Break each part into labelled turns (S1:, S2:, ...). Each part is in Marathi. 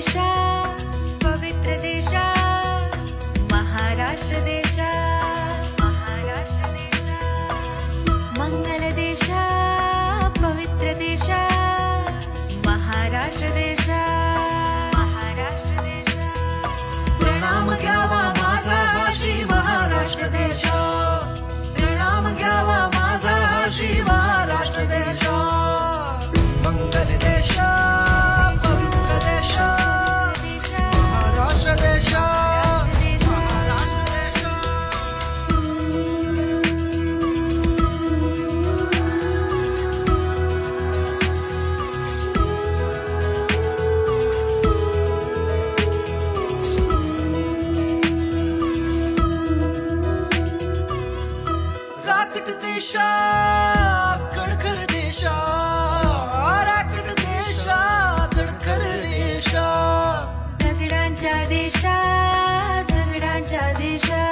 S1: देशा पवित्र देशा महाराष्ट्र देशा महाराष्ट्र देशा मंगल देशा पवित्र देशा महाराष्ट्र देशा महाराष्ट्र देशा
S2: प्रणाम घ्यावा माझा श्री महाराष्ट्र देशा प्रणाम घ्यावा माझा श्री महाराष्ट्र देशा मंगल देशा पवित्र देशा महाराष्ट्र देशा महाराष्ट्र देशा राकट देशा कणखर देशा राकट देशा कणखर देशा
S1: दगडांच्या देशा दगडांच्या देशा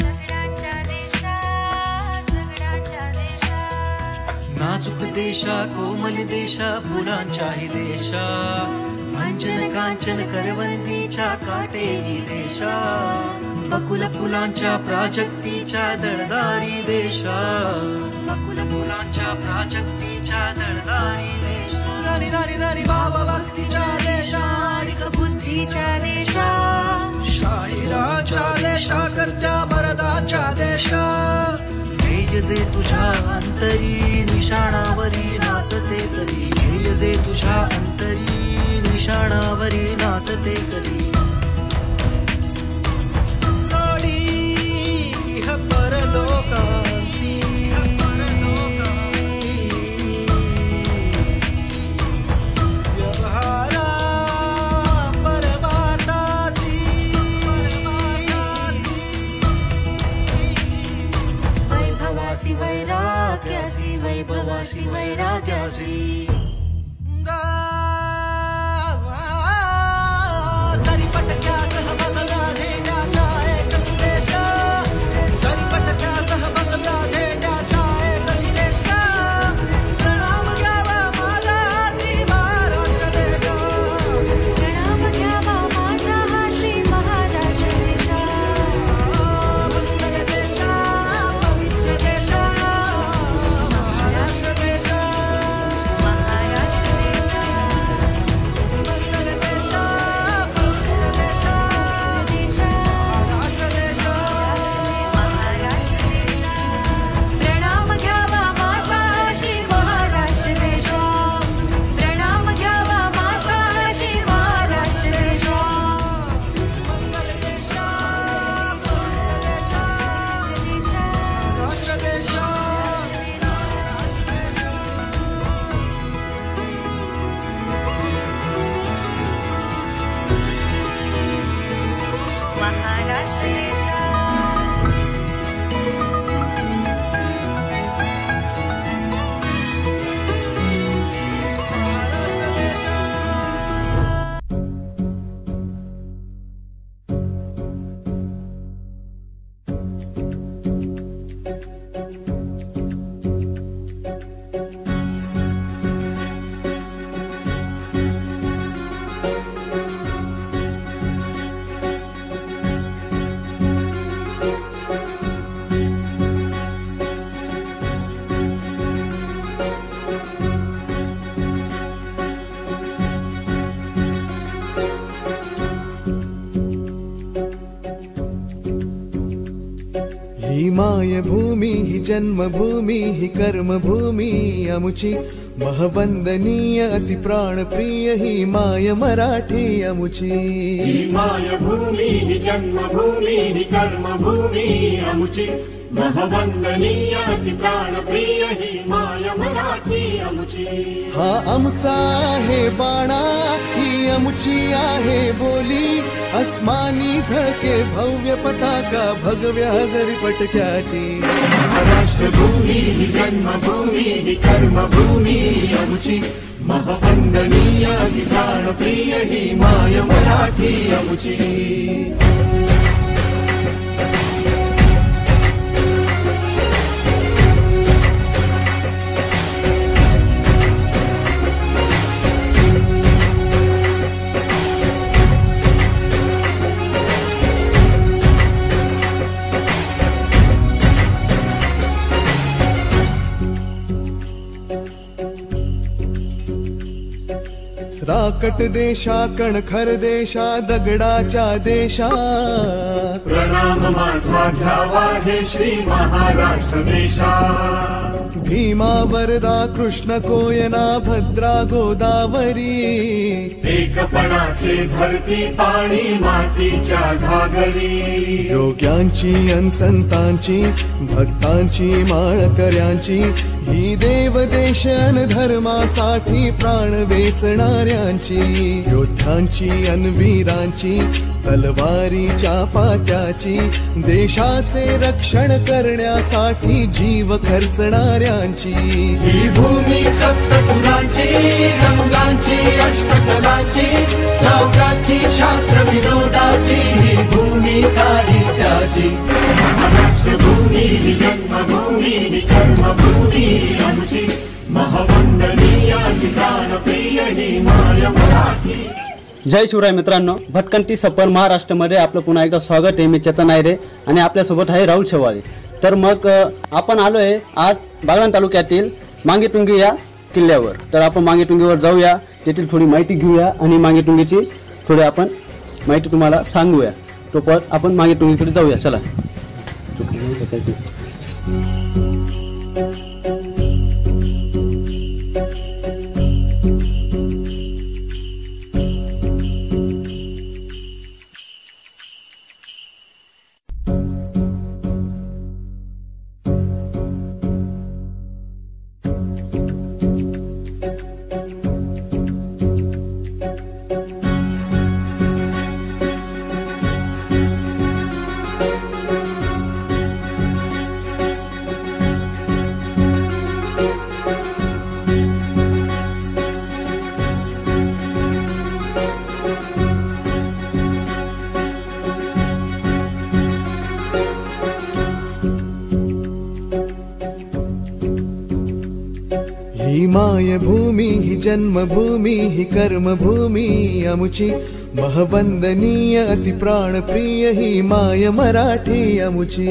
S1: दगडांच्या देशा दगडांच्या देशा
S2: नाजूक देशा कोमल देशा फुलांच्याही देशा अंजन कांचन करवंदीच्या काटेरी देशा बकुल फुलांच्या प्राजक्तीच्या दळदारी देशा बकुल फुलांच्या प्राजक्तीच्या दळदारी देशा दारी दारी दारी बाबा भक्तीच्या देशा आणि
S1: बुद्धीच्या देशा
S2: शाहिराच्या देशा करत्या मरदाच्या देशा तेज जे तुझ्या अंतरी निशाणावरी नाचते तरी तेज जे तुझ्या अंतरी निशाणावरी नाचते तरी सोडी परलोकांची व्यवहारा परमार्थासी
S1: वैभवासी वैराग्यासी वैभवासी वैराग्यासी
S2: पटक्यासह बघव्या झेंड्याच्या एकच देशा जरी पटक्यासह बघव्या झेंड्याच्या एकच देशा प्रणाम घ्यावा माझा श्री महाराष्ट्र देशा
S1: प्रणाम घ्यावा माझा श्री महाराष्ट्र देशा
S2: मंगल देशा पवित्र देशा महाराष्ट्र देशा
S1: महाराष्ट्र देशा
S2: मंगल देशा पवित्र देशा महाराष्ट्र देशा
S1: महाराष्ट्र देशा प्रणाम घ्यावा माझा श्री महाराष्ट्र देशा प्रणाम घ्यावा माझा श्री महाराष्ट्र देशा
S2: मंगल देशा पवित्र देशा महाराष्ट्र देशा
S1: महाराष्ट्र देशा
S3: ही मायभूमी ही जन्मभूमी ही कर्मभूमी अमुची महवंदनीय अति प्राणप्रिय ही माय मराठी अमुची
S4: ही मायभूमी ही जन्मभूमी ही कर्मभूमी अमुची महवंदनीय अति प्राणप्रिय ही माय मराठी अमुची
S3: हा आमचा आहे बाणा ही अमुची आहे बोली अस्मानी झके भव्य पताका भगव्या जरी पटक्याची
S4: राष्ट्रभूमी ही जन्मभूमी ही कर्मभूमी अमुची महवंदनीय अति प्राणप्रिय ही माय मराठी अमुची
S3: राकट देशा कणखर देशा दगडाच्या देशा
S4: प्रणाम माझा घ्यावा हे श्री महाराष्ट्र देशा
S3: भीमा वरदा कृष्ण कोयना भद्रा गोदावरी
S4: एकपणाचे भरती पाणी मातीच्या घागरी
S3: योग्यांची अन संतांची भक्तांची माळकऱ्यांची ही देवदेश अन धर्मासाठी प्राण वेचणाऱ्यांची योद्ध्यांची अन वीरांची तलवारीच्या पात्याची देशाचे रक्षण करण्यासाठी जीव खर्चणाऱ्यांची
S4: ही भूमी सप्तसुरांची रंगांची अष्टकलांची नौकांची शास्त्र विनोदाची ही भूमी साहित्याची महाराष्ट्र भूमी ही जन्मभूमी ही कर्मभूमी आमची महावंदनीय प्राणप्रिय ही माय मराठी.
S5: जय शिवराय मित्रांनो, भटकंती सफर महाराष्ट्रामध्ये आपलं पुन्हा एकदा स्वागत आहे. मी चेतन आयरे आणि आपल्यासोबत आहे राहुल शेवाळे. तर मग आपण आलो आहे आज बागलाण तालुक्यातील मांगीतुंगी या किल्ल्यावर. तर आपण मांगीतुंगीवर जाऊया, तेथील थोडी माहिती घेऊया आणि मांगीतुंगीची थोडी आपण माहिती तुम्हाला सांगूया. तो परत आपण मांगीतुंगीकडे जाऊया. चला.
S3: ही मायभूमी ही जन्मभूमी ही कर्मभूमी आमुची महवंदनीय अति प्राणप्रिय ही माय मराठी आमुची.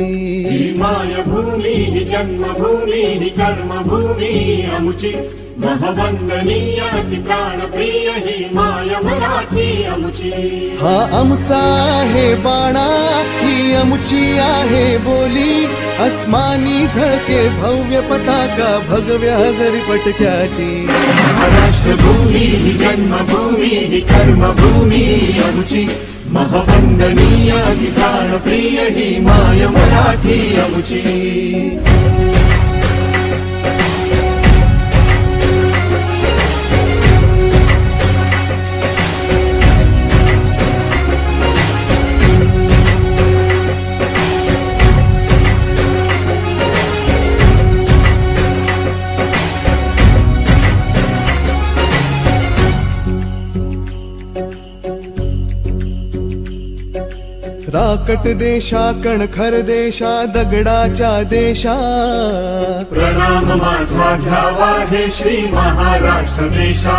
S4: ही मायभूमी ही जन्मभूमी ही कर्मभूमी आमची महवंदनीय अति प्राणप्रिय ही माय मराठी आमची.
S3: हा आमचा आहे बाणा ही आमुची आहे बोली अस्मानी झळके भव्य पताका भगव्या जरी पटक्याची.
S4: महाराष्ट्र भूमी ही जन्मभूमी ही कर्मभूमी आमची महवंदनीय अति प्राणप्रिय ही माय मराठी आमची.
S3: राकट देशा कणखर देशा दगडाच्या देशा
S4: प्रणाम माझा घ्यावा हे श्री महाराष्ट्र देशा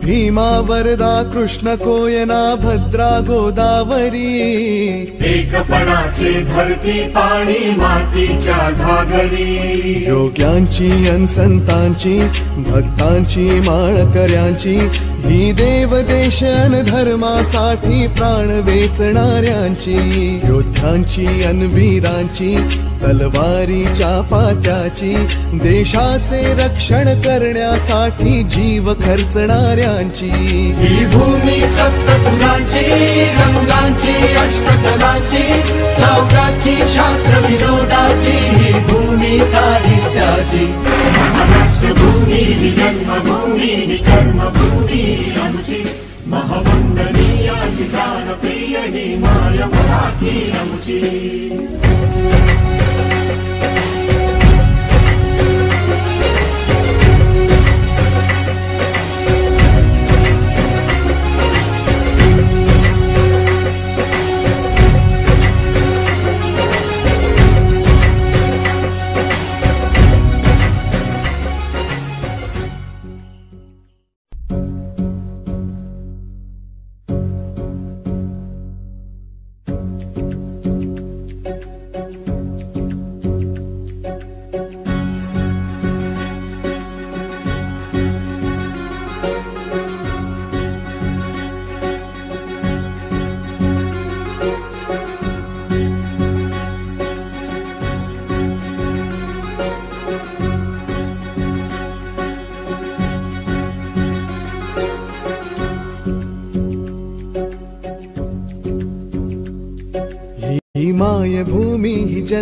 S3: भीमा वरदा कृष्ण कोयना भद्रा गोदावरी
S4: एकपणाचे भरती पाणी मातीच्या घागरी
S3: योग्यांची अन संतांची भक्तांची माळकऱ्यांची ही देवदेश अन धर्मासाठी प्राण वेचणाऱ्यांची योद्ध्यांची अन वीरांची तलवारीच्या पात्याची देशाचे रक्षण करण्यासाठी जीव खर्चणाऱ्यांची
S4: ही भूमी सप्तसुरांची रंगांची अष्टकलांची नौकांची शास्त्र विनोदाची ही भूमी साहित्याची महाराष्ट्र भूमी ही जन्मभूमी ही कर्मभूमी आमची महावंदनीय प्राणप्रिय ही माय मराठी आमची.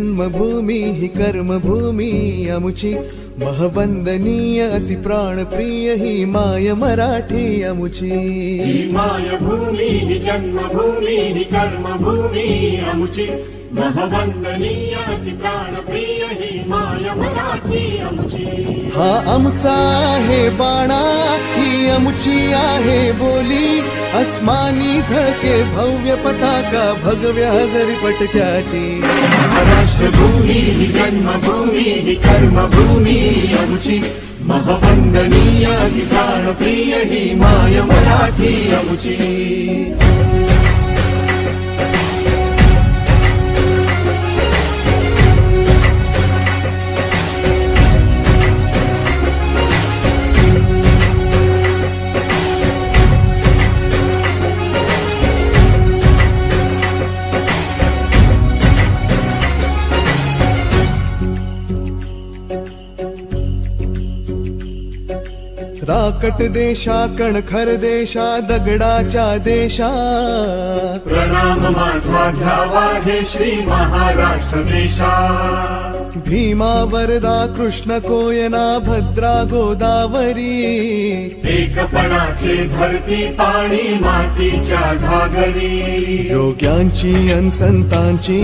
S3: जन्मभूमी ही कर्मभूमी अमुची महवंदनीय अति प्राणप्रिय ही माय मराठी अमुची
S4: माय भूमी ही जन्मभूमी ही कर्मभूमी अमुची महवंदनीय अति प्राणप्रिय ही माय मराठी अमुची
S3: हा आमचा आहे बाणा ही अमुची आहे बोली अस्मानी झके भव्य पताका भगव्या हजरी पटक्याची
S4: महाराष्ट्रभूमी ही जन्मभूमी ही कर्मभूमी अमुची महवंदनीय अति प्राणप्रिय ही माय मराठी अमुची
S3: राकट देशा कणखर देशा दगडाच्या देशा
S4: प्रणाम माझा घ्यावा हे श्री महाराष्ट्र देशा
S3: भीमा वरदा कृष्ण कोयना भद्रा गोदावरी
S4: एकपणाचे भरती पाणी मातीच्या घागरी
S3: योग्यांची अन संतांची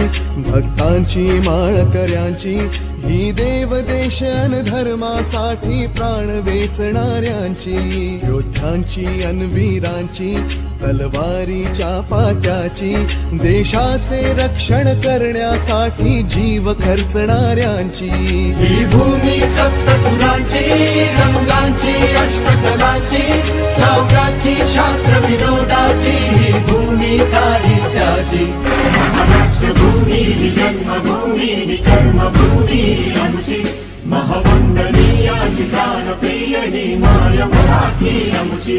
S3: भक्तांची माळकऱ्यांची ही देवदेश अन धर्मासाठी प्राण वेचणाऱ्यांची योद्ध्यांची अन वीरांची तलवारीच्या पात्याची देशाचे रक्षण करण्यासाठी जीव खर्चणाऱ्यांची
S4: ही भूमी सप्तसुरांची रंगांची अष्टकलांची काव्याची शास्त्र विनोदाची ही भूमी साहित्याची महाराष्ट्र भूमी ही जन्मभूमी ही कर्मभूमी आमची महवंदनीय प्राणप्रिय ही माय मराठी आमची